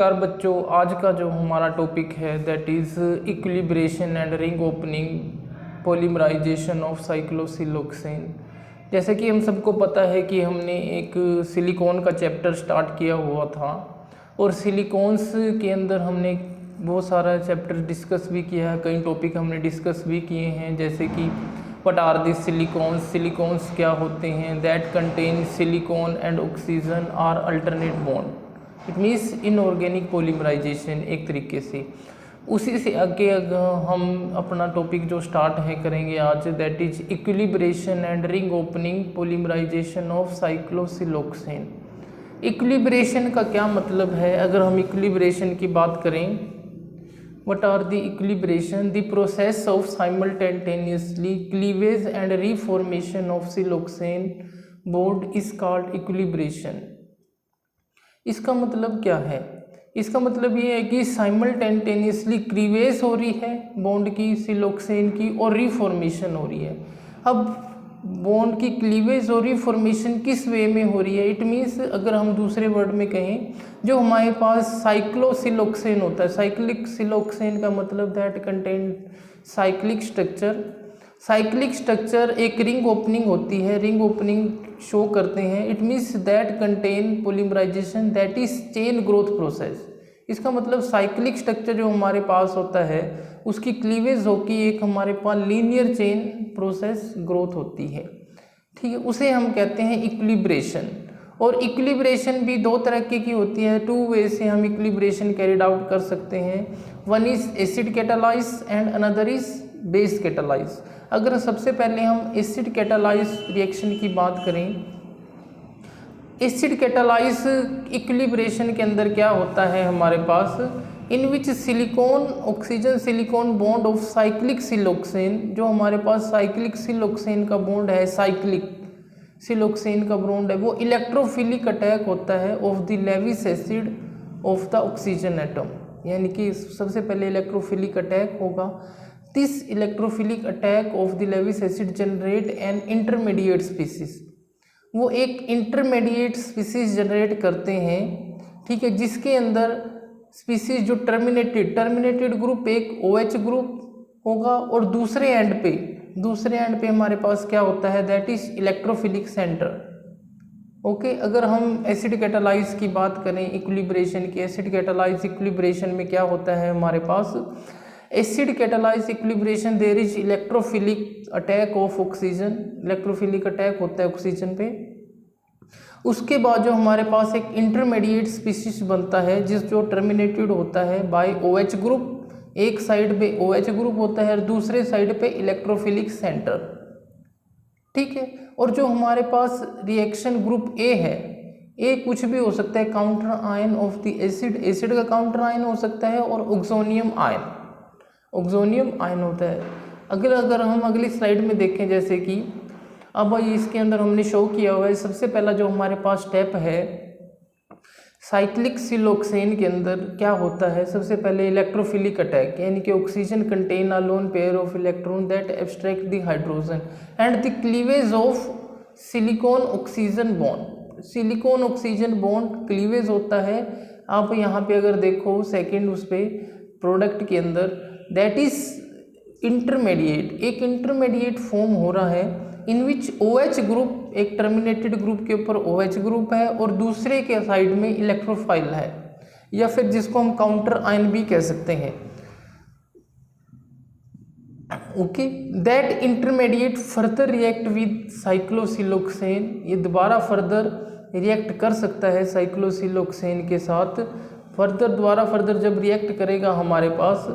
नमस्कार बच्चों, आज का जो हमारा टॉपिक है that is equilibration and ring opening polymerization of cyclosiloxane. जैसे कि हम सबको पता है कि हमने एक सिलिकॉन का चैप्टर स्टार्ट किया हुआ था और सिलिकॉन्स के अंदर हमने बहुत सारा चैप्टर डिस्कस भी किया है, कई टॉपिक हमने डिस्कस भी किए हैं, जैसे कि what are the silicones, silicones क्या होते हैं, that contain silicon and oxygen are alternate bond. It means inorganic polymerization एक तरीके से। उसी से आगे हम अपना टॉपिक जो स्टार्ट है करेंगे आज, that is equilibration and ring opening polymerization of cyclosiloxane. Equilibration का क्या मतलब है? अगर हम इक्विलिब्रेशन की बात करें, what are the equilibration? The process of simultaneously cleavage and reformation of siloxane bond is called equilibration. इसका मतलब क्या है? इसका मतलब ये है कि साइमल्टेनियसली क्लीवेज हो रही है बॉन्ड की, सिलोक्सेन की, और रीफॉर्मेशन हो रही है। अब बॉन्ड की क्लीवेज और रीफॉर्मेशन किस वे में हो रही है? इट मीन्स अगर हम दूसरे वर्ड में कहें, जो हमारे पास साइक्लोसिलोक्सेन होता है, साइक्लिक सिलोक्सेन का मतलब that contain cyclic structure. Cyclic structure एक रिंग ओपनिंग होती है, रिंग ओपनिंग शो करते हैं। It means that contain polymerization that is chain growth process. इसका मतलब साइक्लिक स्ट्रक्चर जो हमारे पास होता है उसकी क्लीवेज होकर एक हमारे पास लीनियर चेन प्रोसेस ग्रोथ होती है, ठीक है, उसे हम कहते हैं इक्विलिब्रेशन। और इक्विलिब्रेशन भी दो तरह की होती है, टू वे से हम इक्विलिब्रेशन कैरिड आउट कर सकते हैं। One is acid catalyse and another is base catalyse. अगर सबसे पहले हम एसिड कैटालाइज रिएक्शन की बात करें, एसिड कैटालाइज इक्विलिब्रेशन के अंदर क्या होता है हमारे पास, in which silicon oxygen silicon bond of cyclic siloxane, जो हमारे पास साइक्लिक सिलोक्सेन का बॉन्ड है, साइक्लिक सिलोक्सेन का बॉन्ड है, वो इलेक्ट्रोफिलिक अटैक होता है of the Lewis acid of the oxygen atom. यानी कि सबसे पहले इलेक्ट्रोफिलिक अटैक होगा। This electrophilic attack of the Lewis acid generate an intermediate species. वो एक इंटरमीडिएट स्पीसीज जनरेट करते हैं, ठीक है, जिसके अंदर स्पीसीज जो टर्मिनेटेड ग्रुप एक OH ग्रुप होगा और दूसरे एंड पे हमारे पास क्या होता है, that is electrophilic centre. Okay, अगर हम एसिड कैटालाइज की बात करें इक्विलिब्रेशन की, एसिड कैटालाइज इक्विलिब्रेशन में क्या होता है हमारे पास, acid catalyse equilibration there is electrophilic attack of oxygen, electrophilic attack होता है ऑक्सीजन पे। उसके बाद जो हमारे पास एक इंटरमीडिएट स्पीशीज बनता है जो टर्मिनेटेड होता है बाय OH ग्रुप, एक साइड पे OH ग्रुप होता है और दूसरे साइड पे इलेक्ट्रोफिलिक सेंटर, ठीक है। और जो हमारे पास रिएक्शन ग्रुप ए है, ए कुछ भी हो सकता है, counter ion of the acid, acid का काउंटर आयन हो सकता है, और ऑक्सोनियम आयन होता है। अगर हम अगली स्लाइड में देखें, जैसे कि अब इसके अंदर हमने शो किया हुआ है, सबसे पहला जो हमारे पास स्टेप है साइक्लिक सिलोक्सेन के अंदर क्या होता है, सबसे पहले इलेक्ट्रोफिलिक अटैक, यानी कि oxygen contain a lone pair of electron that abstract the hydrogen and the cleavage of silicon oxygen bond. Silicon oxygen bond cleavage होता है। आप यहाँ पे अगर देखो सेकेंड उस पे प्रोडक्ट के अंदर, दैट इज इंटरमीडिएट, एक इंटरमीडिएट फॉर्म हो रहा है इन विच OH ग्रुप, एक टर्मिनेटेड ग्रुप के ऊपर OH ग्रुप है और दूसरे के साइड में इलेक्ट्रोफाइल है, या फिर जिसको हम काउंटर आयन भी कह सकते हैं। Okay, that intermediate further react with cyclosiloxane, ये दोबारा फर्दर रिएक्ट कर सकता है साइक्लोसिलोक्सेन के साथ। फर्दर जब रिएक्ट करेगा हमारे पास,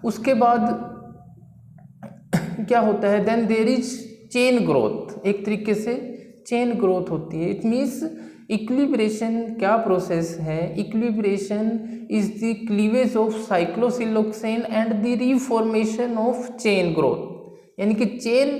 उसके बाद क्या होता है, then there is chain growth, एक तरीके से चेन ग्रोथ होती है। इट मीन्स इक्विलिब्रेशन क्या प्रोसेस है, equilibration is the cleavage of cyclosiloxane and the reformation of chain growth, यानी कि चेन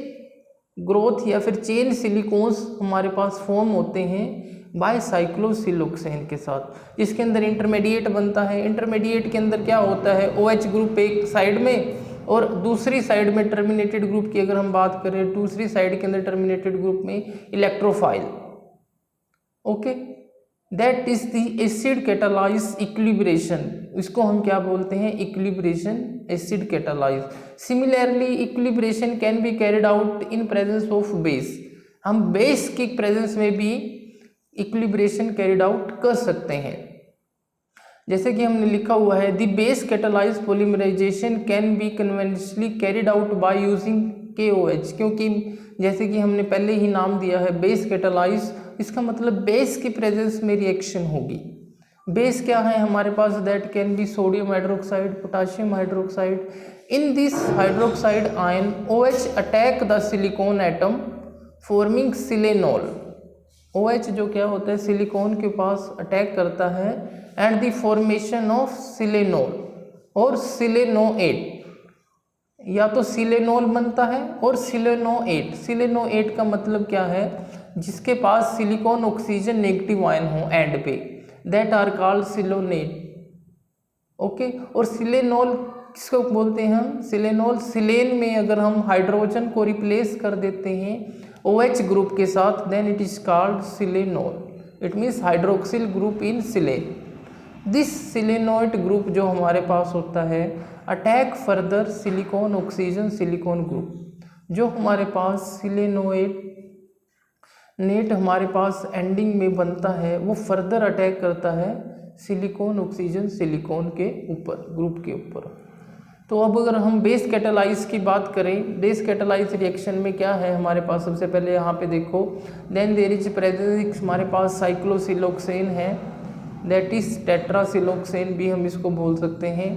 ग्रोथ या फिर चेन सिलिकॉन्स हमारे पास फॉर्म होते हैं बाय साइक्लोसिलोक्सेन के साथ, जिसके अंदर इंटरमीडिएट बनता है। इंटरमीडिएट के अंदर क्या होता है, OH ग्रुप एक साइड में और दूसरी साइड में टर्मिनेटेड ग्रुप की अगर हम बात करें, दूसरी साइड के अंदर टर्मिनेटेड ग्रुप में electrophile. Okay, that is the acid catalyse equilibration. इसको हम क्या बोलते हैं? Equilibration, acid catalyse. Similarly equilibration can be carried out in presence of base. हम बेस की प्रेजेंस में भी इक्विलिब्रेशन कैरिड आउट कर सकते हैं। जैसे कि हमने लिखा हुआ है the base catalyze polymerization can be conventionally carried out by using KOH, क्योंकि जैसे कि हमने पहले ही नाम दिया है बेस कैटालाइज, इसका मतलब बेस की प्रेजेंस में रिएक्शन होगी। बेस क्या है हमारे पास? That can be sodium hydroxide, potassium hydroxide. In this hydroxide ion OH attack the silicon atom forming silanol. OH जो क्या होता है सिलिकॉन के पास अटैक करता है एंड द फॉर्मेशन ऑफ सिलेनॉल और सिलेनोएट, या तो सिलेनॉल बनता है और सिलेनोएट। सिलेनोएट का मतलब क्या है? जिसके पास सिलिकॉन ऑक्सीजन नेगेटिव आयन हो एंड पे, दैट आर कॉल्ड सिलोनेट। ओके, और सिलेनॉल किसको बोलते हैं हम? सिलेनॉल। सिलेन में अगर हम हाइड्रोजन को रिप्लेस कर देते हैं OH ग्रुप के साथ, then it is called silanol. It means hydroxyl group in silane. This silanoate group जो हमारे पास होता है attack further silicon oxygen silicon group. जो हमारे पास सिलेनोएट नेट हमारे पास एंडिंग में बनता है वो फर्दर अटैक करता है सिलिकॉन ऑक्सीजन सिलिकॉन के ऊपर, ग्रुप के ऊपर। तो अब अगर हम बेस कैटालाइज की बात करें, बेस कैटालाइज रिएक्शन में क्या है हमारे पास? सबसे पहले यहाँ पे देखो, देन देयर इज प्रेजेंस हमारे पास साइक्लोसिलोक्सेन है, दैट इज टेट्रासिलोक्सेन भी हम इसको बोल सकते हैं।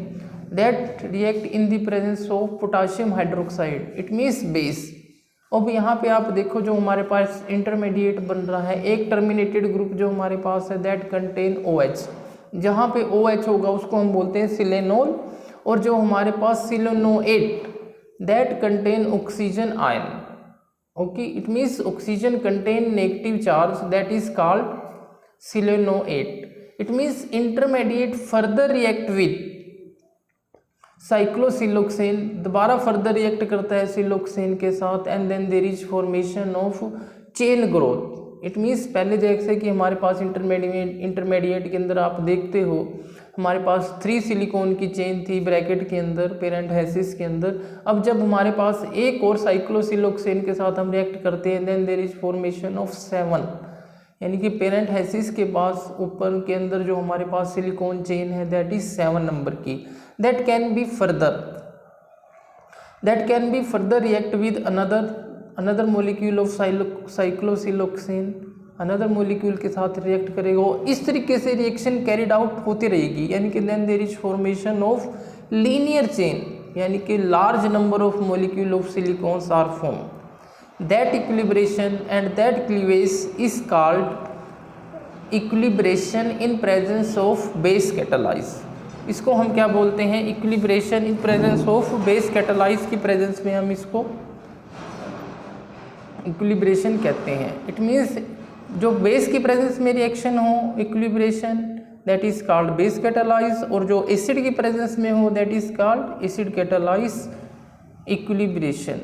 That react in the presence of potassium hydroxide, it means base. अब यहाँ पे आप देखो जो हमारे पास इंटरमीडिएट बन रहा है, एक टर्मिनेटेड ग्रुप जो हमारे पास है दैट कंटेन OH। जहाँ पे OH होगा उसको हम बोलते हैं सिलेनॉल, और जो हमारे पास silanoate that contain oxygen ion. Okay, it means oxygen contain negative charge, that is called silanoate. It means intermediate further react with cyclosiloxane, दोबारा फर्दर रिएक्ट करता है सिलोक्सेन के साथ, and then there is formation of chain growth. It means पहले जैसे कि हमारे पास intermediate के अंदर आप देखते हो हमारे पास 3 सिलिकॉन की चेन थी ब्रैकेट के अंदर, पेरेंथेसिस के अंदर। अब जब हमारे पास एक और साइक्लोसिलोक्सेन के साथ हम रिएक्ट करते हैं, then there is formation of 7, यानी कि पेरेंथेसिस के पास ऊपर के अंदर जो हमारे पास सिलिकॉन चेन है दैट इज 7 नंबर की। That can be further react with another molecule of cyclosiloxane, another molecule के साथ रिएक्ट करेगा। इस तरीके से रिएक्शन कैरिड आउट होती रहेगी, यानी कि then there is formation of linear chain, यानी कि large number of molecule of silicones are form. That equilibration and that cleavage is called equilibration in presence of base catalyze। इसको हम क्या बोलते हैं? Equilibration in presence of base catalyse की presence में हम इसको इक्विलिब्रेशन कहते हैं। इट मीन्स जो बेस की प्रेजेंस में रिएक्शन हो equilibration, that is called base catalyse, और जो एसिड की प्रेजेंस में हो that is called acid catalyse equilibration.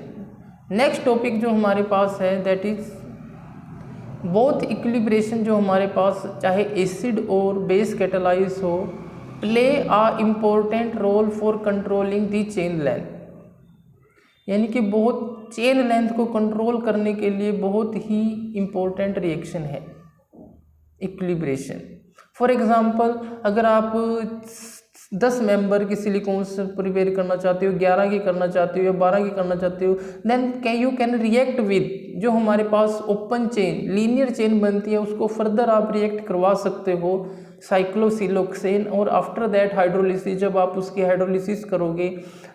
Next topic जो हमारे पास है दैट इज बोथ इक्विलिब्रेशन, जो हमारे पास चाहे एसिड और बेस कैटालाइज हो, play a important role for controlling the chain length, यानी कि बहुत चेन लेंथ को कंट्रोल करने के लिए बहुत ही इम्पोर्टेंट रिएक्शन है इक्विलिब्रेशन। फॉर एग्जांपल अगर आप 10 मेंबर की सिलिकॉन से प्रिपेयर करना चाहते हो, 11 की करना चाहते हो या 12 की करना चाहते हो, then you can react with जो हमारे पास ओपन चेन लीनियर चेन बनती है उसको फर्दर आप रिएक्ट करवा सकते हो साइक्लोसिलोक्सेन, और आफ्टर दैट हाइड्रोलिसिस, जब आप उसकी हाइड्रोलिसिस करोगे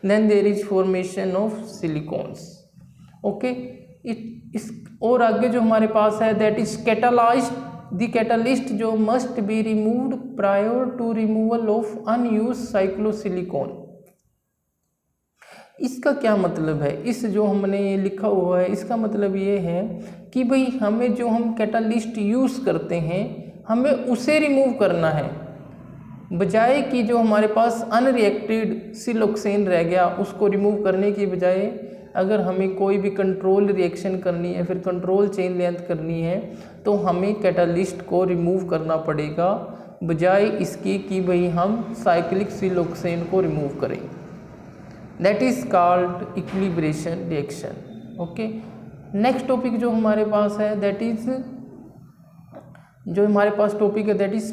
then there is formation of silicones. Okay, इस और आगे जो हमारे पास है that is catalysed, the catalyst जो must be removed prior to removal of unused cyclosilicon. इसका क्या मतलब है? इस जो हमने ये लिखा हुआ है इसका मतलब ये है कि भाई हमें जो हम कैटालिस्ट यूज़ करते हैं हमें उसे रिमूव करना है, बजाय कि जो हमारे पास अनरिएक्टेड सिलोक्सेन रह गया उसको रिमूव करने की बजाय अगर हमें कोई भी कंट्रोल रिएक्शन करनी है, फिर कंट्रोल चेन लेंथ करनी है, तो हमें कैटालिस्ट को रिमूव करना पड़ेगा, बजाय इसकी कि भाई हम साइक्लिक सिलोक्सेन को रिमूव करें। That is called equilibration reaction. Okay, next topic जो हमारे पास है that is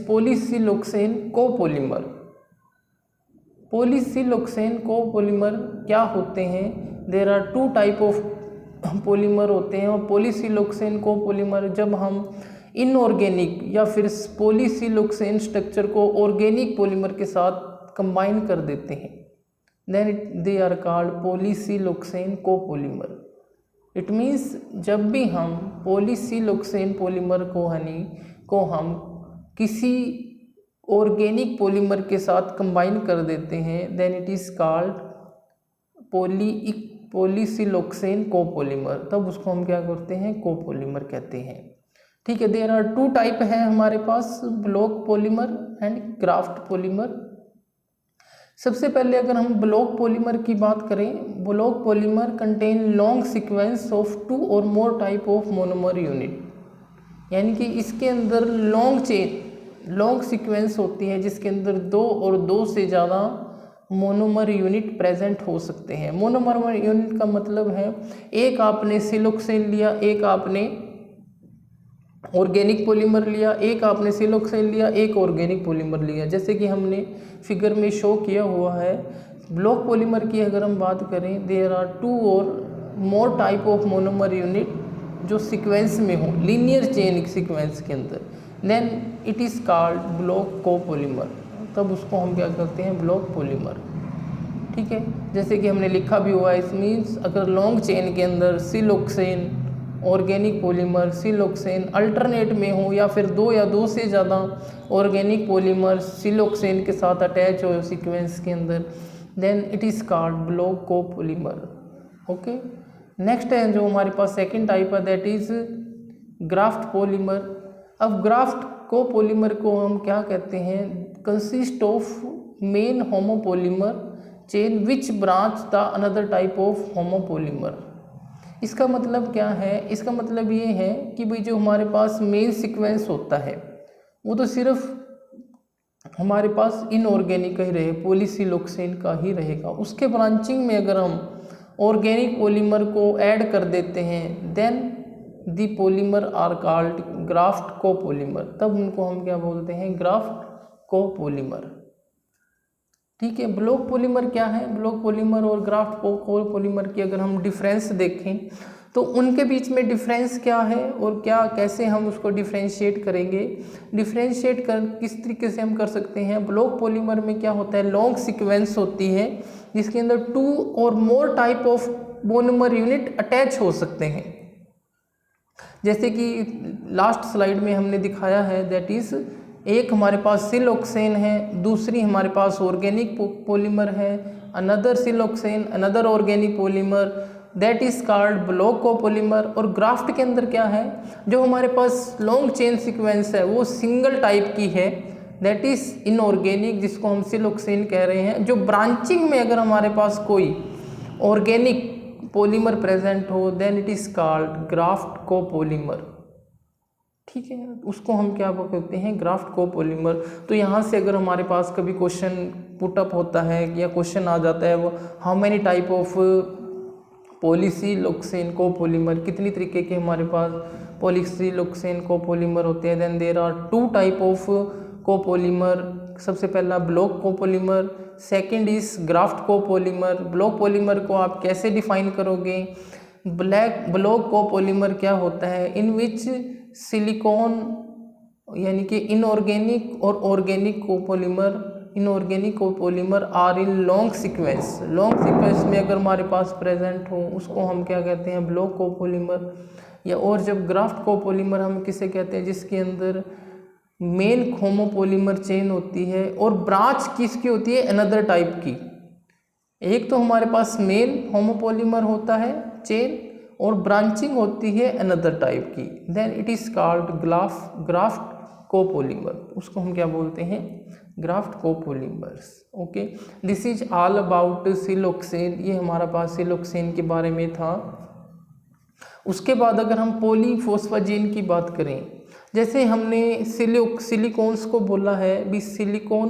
polysiloxane copolymer. Polysiloxane copolymer क्या होते हैं? There are 2 type of polymer होते हैं, और पॉलीसिलोक्सेन कोपोलीमर जब हम इनऑर्गेनिक या फिर पॉलीसिलोक्सेन स्ट्रक्चर को ऑर्गेनिक पॉलीमर के साथ कंबाइन कर देते हैं, then they are called polysiloxane copolymer. It means जब भी हम पॉलीसिलोक्सेन पॉलीमर को हम किसी ऑर्गेनिक पॉलीमर के साथ कंबाइन कर देते हैं, then it is called polysiloxane copolymer. तब उसको हम क्या करते हैं? कोपोलीमर कहते हैं। ठीक है, देयर आर 2 टाइप है हमारे पास, block polymer and graft polymer. सबसे पहले अगर हम ब्लॉक पॉलीमर की बात करें, block polymer contain long sequence of 2 और more type of monomer unit, यानी कि इसके अंदर लॉन्ग सीक्वेंस होती है जिसके अंदर 2 और 2 से ज़्यादा मोनोमर यूनिट प्रेजेंट हो सकते हैं। मोनोमर यूनिट का मतलब है एक आपने सिलोक्सेन लिया, एक आपने ऑर्गेनिक पॉलीमर लिया, एक आपने सिलोक्सेन लिया, एक ऑर्गेनिक पॉलीमर लिया, जैसे कि हमने फिगर में शो किया हुआ है। ब्लॉक पॉलीमर की अगर हम बात करें, देयर आर 2 और more type of monomer unit जो सीक्वेंस में हो, लीनियर चेन सीक्वेंस के अंदर, then it is called block copolymer. तब उसको हम क्या करते हैं? Block polymer. ठीक है, जैसे कि हमने लिखा भी हुआ है, इस मीन्स अगर लॉन्ग चेन के अंदर siloxane organic polymer siloxane alternate में हो, या फिर 2 या 2 से ज़्यादा ऑर्गेनिक पॉलीमर सिलोक्सेन के साथ अटैच हो सीक्वेंस के अंदर, then it is called block copolymer. Okay, next है जो हमारे पास सेकंड टाइप है, दैट इज़ ग्राफ्ट पॉलीमर। अब ग्राफ्ट कोपोलीमर को हम क्या कहते हैं? Consist of main homopolymer chain which branch the another type of homopolymer. इसका मतलब क्या है? इसका मतलब ये है कि भाई जो हमारे पास मेन सीक्वेंस होता है वो तो सिर्फ हमारे पास इनऑर्गेनिक का ही रहे, पॉलीसिलोक्सेन का ही रहेगा। उसके ब्रांचिंग में अगर हम ऑर्गेनिक पॉलीमर को ऐड कर देते हैं, then the polymer are called graft copolymer. तब उनको हम क्या बोलते हैं? Graft copolymer. ठीक है, ब्लॉक पॉलीमर क्या है? ब्लॉक पॉलीमर और ग्राफ्ट कोपोलीमर की अगर हम डिफरेंस देखें तो उनके बीच में डिफरेंस क्या है और क्या कैसे हम उसको डिफ्रेंशिएट करेंगे? किस तरीके से हम कर सकते हैं? ब्लॉक पॉलीमर में क्या होता है? लॉन्ग सीक्वेंस होती है जिसके अंदर 2 और more type of monomer unit attach हो सकते हैं, जैसे कि लास्ट स्लाइड में हमने दिखाया है। दैट इज़ एक हमारे पास सिलोक्सेन है, दूसरी हमारे पास ऑर्गेनिक पॉलीमर है, another siloxane another organic polymer, that is called block copolymer. और ग्राफ्ट के अंदर क्या है? जो हमारे पास लॉन्ग चेन सीक्वेंस है वो सिंगल टाइप की है, दैट इज़ इनऑर्गेनिक, जिसको हम सिलोक्सेन कह रहे हैं। जो ब्रांचिंग में अगर हमारे पास कोई ऑर्गेनिक पॉलीमर प्रेजेंट हो, then it is called graft copolymer. ठीक है, उसको हम क्या कहते हैं? Graft copolymer. तो यहाँ से अगर हमारे पास कभी क्वेश्चन पुटअप होता है या क्वेश्चन आ जाता है, वो how many type of polysiloxane copolymer, कितनी तरीके के हमारे पास पॉलीसिलोक्सेन कोपोलीमर होते हैं, then there are 2 type of copolymer. सबसे पहला block copolymer, second is graft copolymer. Block polymer को आप कैसे डिफाइन करोगे? ब्लॉक कोपोलीमर क्या होता है? इन विच सिलिकॉन यानी कि इनऑर्गेनिक और organic copolymer are in long sequence में अगर हमारे पास प्रेजेंट हो उसको हम क्या कहते हैं? Block copolymer. या और जब ग्राफ्ट कोपोलीमर हम किसे कहते हैं? जिसके अंदर मेन होमोपोलीमर चेन होती है और ब्रांच किसकी होती है? अनदर टाइप की। एक तो हमारे पास मेन होमोपोलीमर होता है चेन और ब्रांचिंग होती है अनदर टाइप की, then it is called graft copolymer. उसको हम क्या बोलते हैं? Graft copolymers. Okay, this is all about siloxane. ये हमारा पास सिलोक्सेन के बारे में था। उसके बाद अगर हम पॉलीफॉस्फेजिन की बात करें, जैसे हमने सिलिकॉन्स को बोला है भी, सिलिकॉन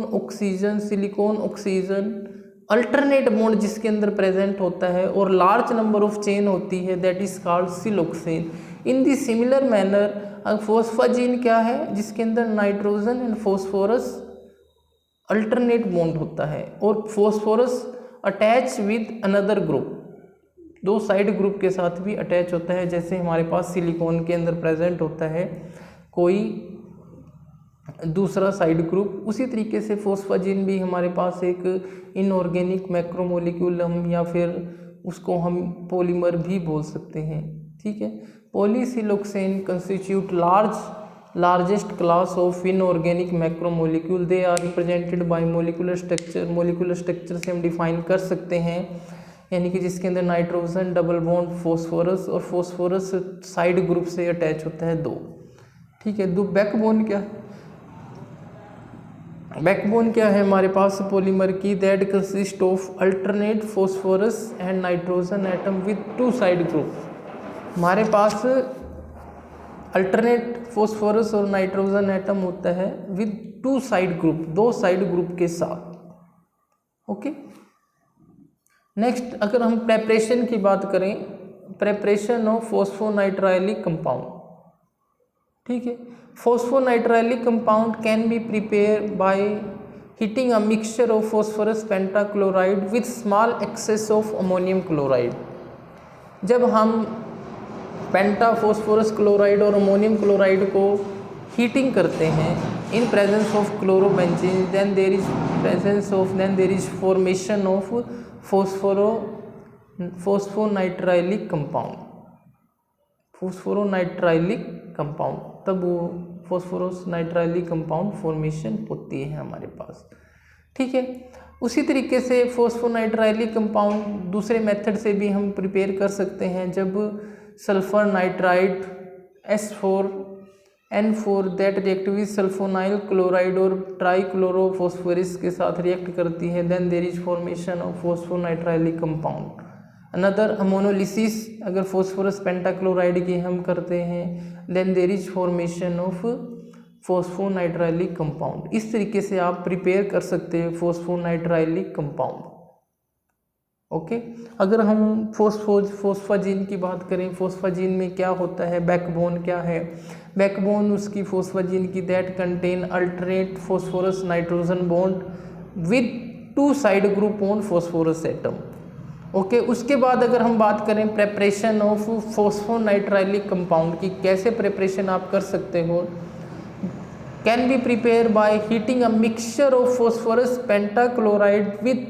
ऑक्सीजन अल्टरनेट बॉन्ड जिसके अंदर प्रेजेंट होता है और लार्ज नंबर ऑफ चेन होती है, that is called siloxane. In the similar manner phosphazene क्या है, जिसके अंदर nitrogen and phosphorus alternate bond होता है और phosphorus attach with another group, दो साइड ग्रुप के साथ भी अटैच होता है, जैसे हमारे पास सिलिकॉन के अंदर प्रेजेंट होता है कोई दूसरा साइड ग्रुप। उसी तरीके से फॉस्फेजिन भी हमारे पास एक इनऑर्गेनिक मैक्रोमोलिक्यूल हम या फिर उसको हम पॉलीमर भी बोल सकते हैं। ठीक है, polysiloxane constitute largest class of inorganic macromolecule. They are represented by molecular structure. Molecular structure से हम डिफाइन कर सकते हैं, यानी कि जिसके अंदर नाइट्रोजन डबल बॉन्ड फॉस्फोरस और फॉस्फोरस साइड ग्रुप से अटैच होता है दो। ठीक है, दो बैकबोन क्या है, बैकबोन क्या है हमारे पास पॉलीमर की, that consist of alternate phosphorus and nitrogen atom with two side group. हमारे पास अल्टरनेट फॉस्फोरस और नाइट्रोजन एटम होता है विद टू साइड ग्रुप, दो साइड ग्रुप के साथ। ओके, नेक्स्ट अगर हम प्रेपरेशन की बात करें, प्रेपरेशन ऑफ फॉस्फोनाइट्राइलिक कंपाउंड। ठीक है, phosphonitrilic compound can be prepare by heating a mixture of phosphorus pentachloride with small excess of ammonium chloride. जब हम पेंटा फॉस्फोरस क्लोराइड और अमोनियम क्लोराइड को हीटिंग करते हैं in presence of chlorobenzene, then there is formation of phosphonitrilic compound, तब वो फॉस्फोनाइट्राइलिक compound formation होती है हमारे पास। ठीक है, उसी तरीके से फॉस्फोनाइट्राइलिक कंपाउंड दूसरे मेथड से भी हम प्रिपेयर कर सकते हैं। जब sulphur nitride S4N4 that react with sulphonyl chloride और ट्राईक्लोरोफॉस्फोरस के साथ रिएक्ट करती है, then there is formation of phosphonitrilic compound. Another ammonolysis, अगर फॉस्फोरस पेंटाक्लोराइड की हम करते हैं, then there is formation of phosphonitrilic compound. इस तरीके से आप प्रिपेयर कर सकते हैं फॉस्फोनाइट्राइलिक कंपाउंड। ओके, अगर हम फॉस्फेजिन की बात करें, फॉस्फेजिन में क्या होता है, बैकबोन क्या है, बैकबोन उसकी फॉस्फेजिन की that contain alternate phosphorus nitrogen bond with two side group on phosphorus atom. Okay, उसके बाद अगर हम बात करें प्रेपरेशन ऑफ फॉस्फोनाइट्राइलिक कंपाउंड की, कैसे प्रिपरेशन आप कर सकते हो, can be prepare by heating a mixture of phosphorus pentachloride with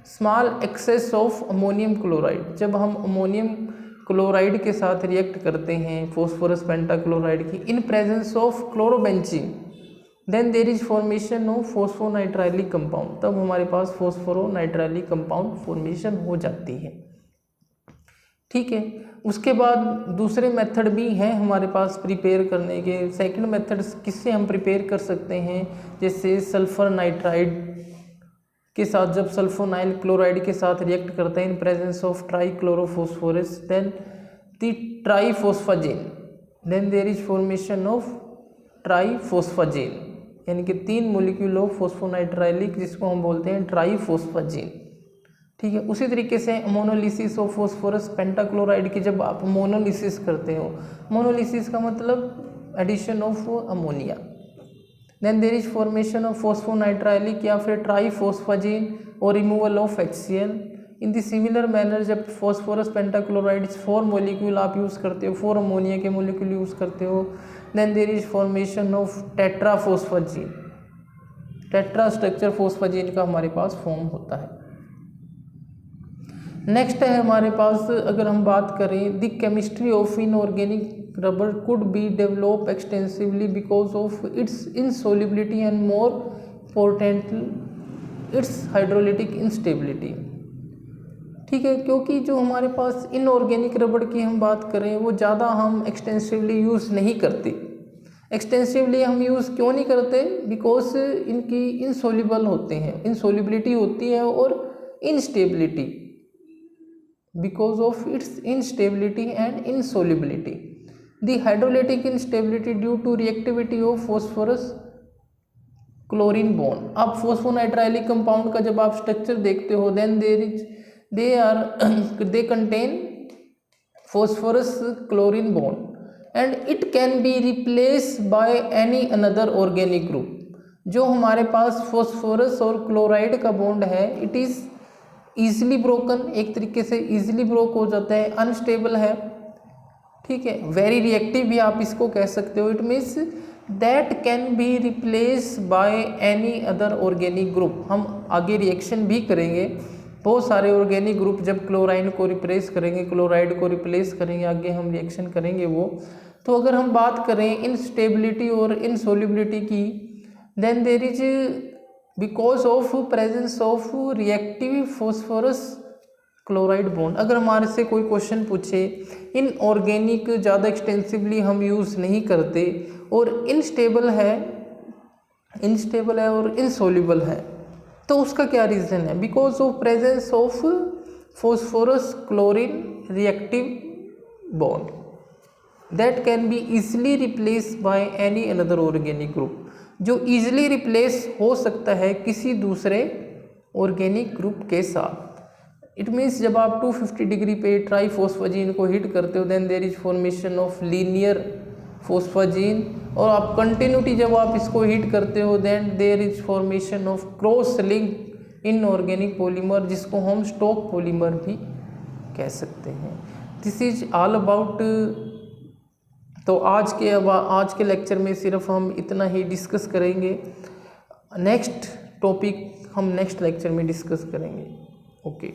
small excess of ammonium chloride. जब हम अमोनियम क्लोराइड के साथ रिएक्ट करते हैं फॉस्फोरस पेंटाक्लोराइड की in presence of chlorobenzene, then there is formation of phosphonitrilic compound, तब हमारे पास फॉस्फोनाइट्राइलिक compound formation हो जाती है। ठीक है, उसके बाद दूसरे मेथड भी हैं हमारे पास प्रिपेयर करने के। सेकंड मेथड किससे हम प्रिपेयर कर सकते हैं, जैसे सल्फर नाइट्राइड के साथ जब सल्फोनाइल क्लोराइड के साथ रिएक्ट करते हैं in presence of trichlorophosphorus, then the triphosphazene, then there is formation of triphosphazene, यानी कि 3 मोलिक्यूल ऑफ फॉस्फोनाइट्राइलिक जिसको हम बोलते हैं ट्राईफॉस्फेजिन। ठीक है, उसी तरीके से मोनोलिसिस ऑफ फॉस्फोरस पेंटाक्लोराइड की जब आप मोनोलिसिस करते हो, मोनोलिसिस का मतलब addition of ammonia, then there is formation of phosphonitrilic या फिर ट्राईफॉस्फेजिन और removal of HCl। In the similar manner जब फॉस्फोरस पेंटाक्लोराइड 4 मोलिक्यूल आप यूज़ करते हो, 4 अमोनिया के मोलिक्यूल यूज़ करते हो, then there is formation of tetraphosphazene. Tetra structure phosphazene का हमारे पास फॉर्म होता है। नेक्स्ट है हमारे पास, अगर हम बात करें, the chemistry of inorganic rubber could be develop extensively because of its insolubility and more importantly its hydrolytic instability. ठीक है, क्योंकि जो हमारे पास इनऑर्गेनिक रबड़ की हम बात करें वो ज़्यादा हम एक्सटेंसिवली यूज़ नहीं करते, एक्सटेंसिवली हम यूज़ क्यों नहीं करते? बिकॉज इनकी इनसोल्यूबल होते हैं, इनसोल्यूबिलिटी होती है और instability, because of its instability and insolubility. The hydrolytic instability due to reactivity of phosphorus chlorine bond. अब फॉस्फोनाइट्राइलिक कंपाउंड का जब आप स्ट्रक्चर देखते हो, then they contain phosphorus chlorine bond and it can be replaced by any another organic group। जो हमारे पास phosphorus और chloride का बॉन्ड है, इट इज़ ईजिली ब्रोकन, एक तरीके से ईजिली ब्रोक हो जाता है, अनस्टेबल है, ठीक है, वेरी रिएक्टिव भी आप इसको कह सकते हो। It means that can be replace by any other organic group. हम आगे रिएक्शन भी करेंगे, बहुत सारे ऑर्गेनिक ग्रुप जब क्लोराइन को रिप्लेस करेंगे, क्लोराइड को रिप्लेस करेंगे, आगे हम रिएक्शन करेंगे वो। तो अगर हम बात करें इनस्टेबिलिटी और इनसोल्यूबिलिटी की, then there is because of presence of reactive phosphorus chloride bond. अगर हमारे से कोई क्वेश्चन पूछे, इन ऑर्गेनिक ज़्यादा एक्सटेंसिवली हम यूज़ नहीं करते और इनस्टेबल है और इनसोल्यूबल है, तो उसका क्या रीज़न है? Because of presence of phosphorus chlorine reactive bond that can be easily replace by any another organic group, जो ईजिली रिप्लेस हो सकता है किसी दूसरे ऑर्गेनिक ग्रुप के साथ। इट मीन्स जब आप 250 डिग्री पे ट्राईफॉस्फेजीन को हिट करते हो, then there is formation of linear phosphazene, और आप कंटिन्यूटी जब आप इसको हिट करते हो, then there is formation of cross link inorganic polymer, जिसको हम स्टॉक पॉलीमर भी कह सकते हैं। This is all about. तो आज के लेक्चर में सिर्फ हम इतना ही डिस्कस करेंगे, नेक्स्ट टॉपिक हम नेक्स्ट लेक्चर में डिस्कस करेंगे। ओके।